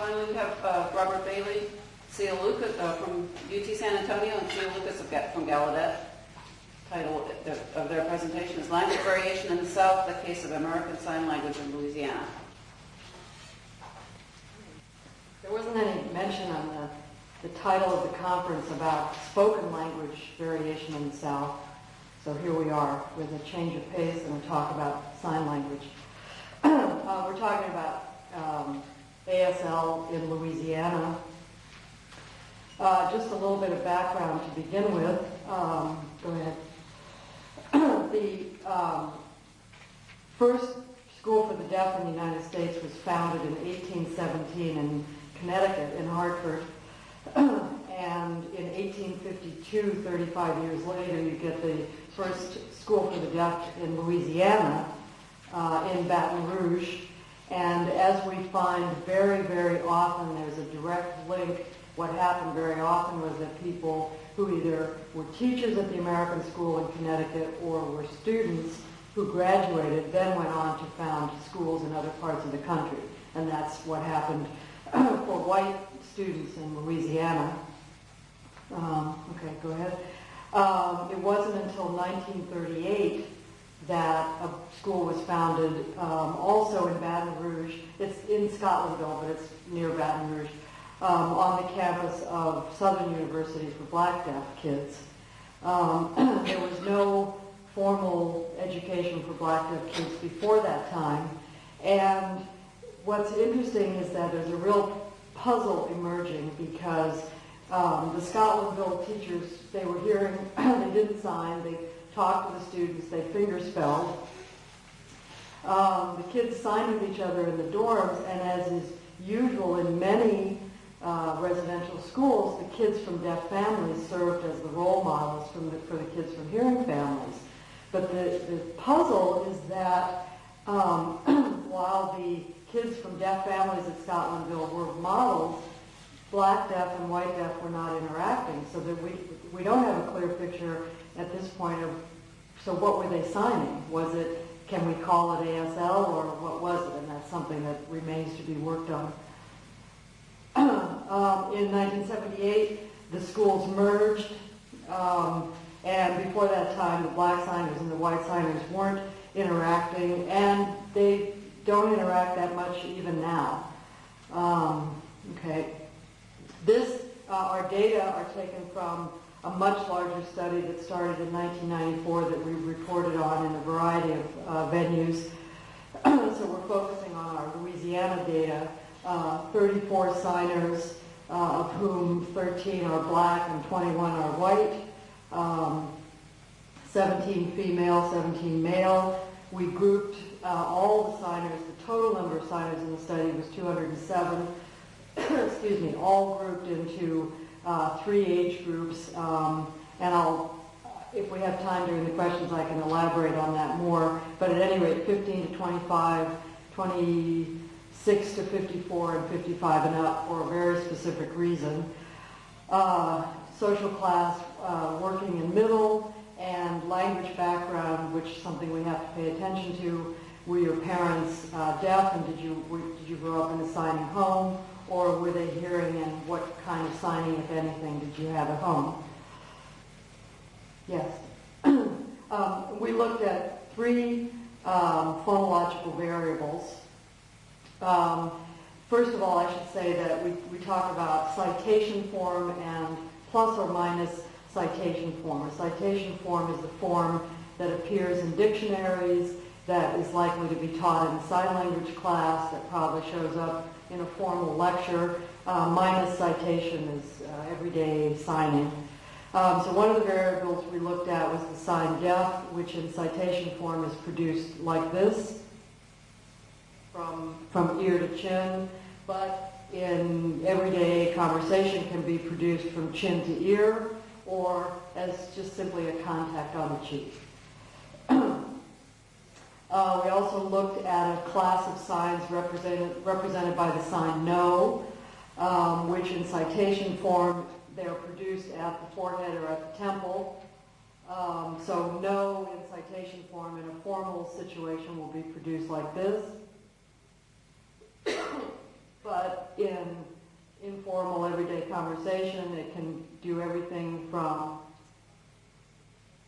finally, we have Robert Bayley, Ceil from UT San Antonio, and Ceil from Gallaudet. Title of their presentation is Language Variation in the South, the Case of American Sign Language in Louisiana. There wasn't any mention on the title of the conference about spoken language variation in the South. So here we are with a change of pace and a talk about sign language. We're talking about ASL in Louisiana. Just a little bit of background to begin with. Go ahead. The first school for the deaf in the United States was founded in 1817 in Connecticut, in Hartford. And in 1852, 35 years later, you get the first school for the deaf in Louisiana, in Baton Rouge. And as we find very, very often, there's a direct link. What happened very often was that people who either were teachers at the American school in Connecticut or were students who graduated then went on to found schools in other parts of the country. And that's what happened for white students in Louisiana. Okay, go ahead. It wasn't until 1938 that a school was founded also in Baton Rouge. It's in Scotlandville, but it's near Baton Rouge, on the campus of Southern University for black deaf kids. There was no formal education for black deaf kids before that time. And what's interesting is that there's a real puzzle emerging because the Scotlandville teachers, they were hearing, they didn't sign, they talked to the students, they fingerspelled. The kids signed with each other in the dorms, and as is usual in many residential schools, the kids from deaf families served as the role models for the kids from hearing families. But the puzzle is that while the kids from deaf families at Scotlandville were models, black deaf and white deaf were not interacting, so that we don't have a clear picture at this point of, so what were they signing? Was it, can we call it ASL, or what was it? And that's something that remains to be worked on. In 1978, the schools merged, and before that time, the black signers and the white signers weren't interacting, and they don't interact that much even now. Okay. Our data are taken from a much larger study that started in 1994 that we reported on in a variety of venues. So we're focusing on our Louisiana data. 34 signers, of whom 13 are black and 21 are white, 17 female, 17 male. We grouped all the signers. The total number of signers in the study was 207. Excuse me, all grouped into 3 age groups. And if we have time during the questions, I can elaborate on that more. But at any rate, 15 to 25, 26 to 54, and 55 and up for a very specific reason. Social class, working in middle, and language background, which is something we have to pay attention to. Were your parents deaf, and did you grow up in a signing home, or were they hearing, and what kind of signing, if anything, did you have at home? Yes. We looked at 3 phonological variables. First of all, I should say that we talk about citation form and plus or minus citation form. A citation form is the form that appears in dictionaries, that is likely to be taught in a sign language class, that probably shows up in a formal lecture. Minus citation is everyday signing. So one of the variables we looked at was the sign deaf, which in citation form is produced like this, from ear to chin, but in everyday conversation can be produced from chin to ear, or as just simply a contact on the cheek. We also looked at a class of signs represented by the sign no, which in citation form, they are produced at the forehead or at the temple. So no in citation form in a formal situation will be produced like this. But in in informal, everyday conversation. It can do everything from,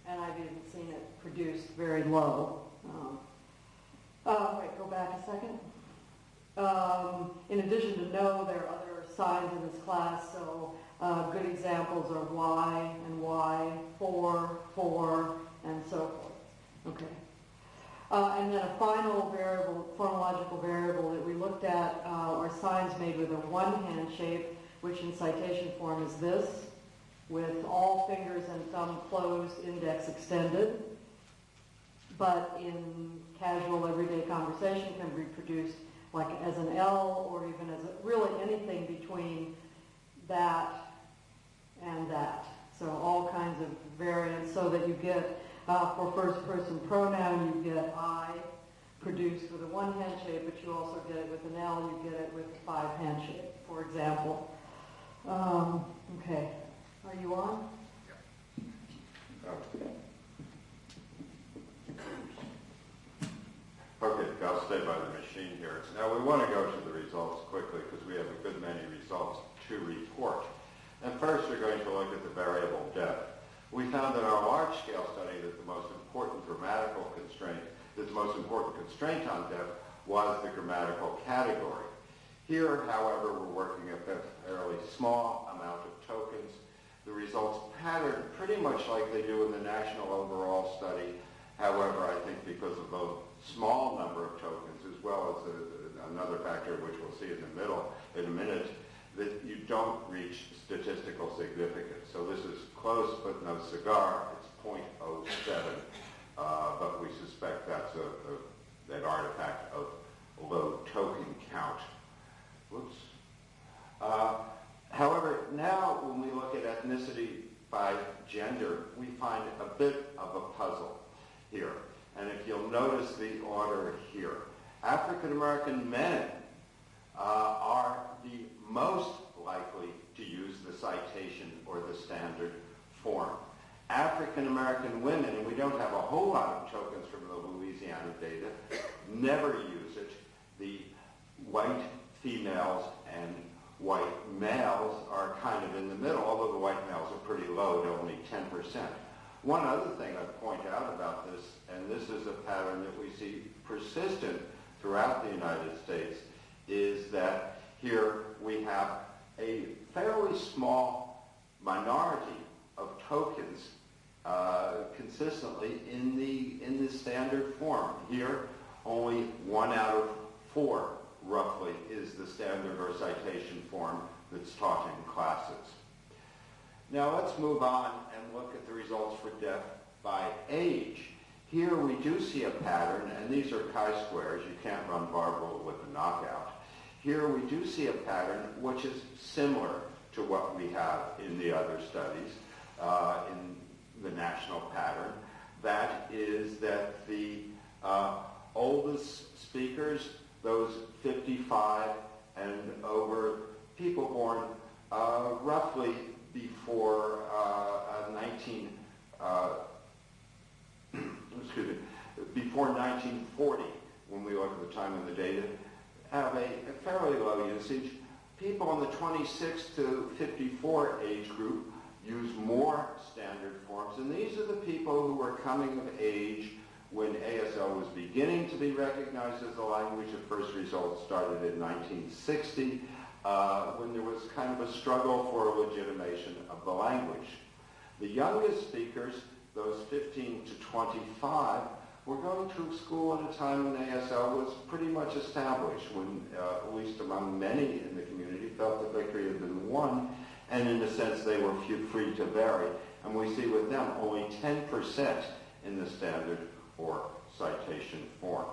and I've even seen it produced very low. Wait, go back a second. In addition to no, there are other signs in this class, so good examples are why and why, for, and so forth. Okay. And then a final variable, phonological variable that we looked at are signs made with a one-hand shape, which in citation form is this, with all fingers and thumb closed, index extended. But in casual, everyday conversation can be produced like as an L, or even as really anything between that and that. So all kinds of variants, so that you get, for first person pronoun, you get I produced with a one hand shape, but you also get it with an L, you get it with a five hand shape, for example. Okay, are you on? Okay, I'll stay by the machine here. Now we want to go to the results quickly because we have a good many results to report. And first we're going to look at the variable depth. We found in our large-scale study that the most important grammatical constraint, that the most important constraint on depth was the grammatical category. Here, however, we're working at a fairly small amount of tokens. The results pattern pretty much like they do in the national overall study. However, I think because of the small number of tokens, as well as another factor which we'll see in the middle in a minute, that you don't reach statistical significance. So this is close but no cigar. It's 0.07, but we suspect that's an artifact of low token count. Whoops. However, now when we look at ethnicity by gender, we find a bit of a puzzle here. And if you'll notice the order here, African American men are the most likely to use the citation or the standard form. African American women, and we don't have a whole lot of tokens from the Louisiana data, never use it. The white females and white males are kind of in the middle, although the white males are pretty low at only 10%. One other thing I'd point out about this, and this is a pattern that we see persistent throughout the United States, is that here we have a fairly small minority of tokens consistently in the standard form. Here, only 1 out of 4 roughly is the standard or citation form that's taught in classes. Now let's move on and look at the results for depth by age. Here we do see a pattern, and these are chi-squares. You can't run Barbara with a knockout. Here we do see a pattern which is similar to what we have in the other studies, in the national pattern. That is that the oldest speakers, those 55 and over, people born roughly before before 1940, when we look at the time of the data, have a fairly low usage. People in the 26 to 54 age group use more standard forms, and these are the people who were coming of age when ASL was beginning to be recognized as a language. The first results started in 1960, when there was kind of a struggle for legitimation of the language. The youngest speakers, those 15 to 25, were going through school at a time when ASL was pretty much established, when at least among many in the community felt that victory had been won, and in a sense they were free to vary. And we see with them only 10% in the standard or citation form.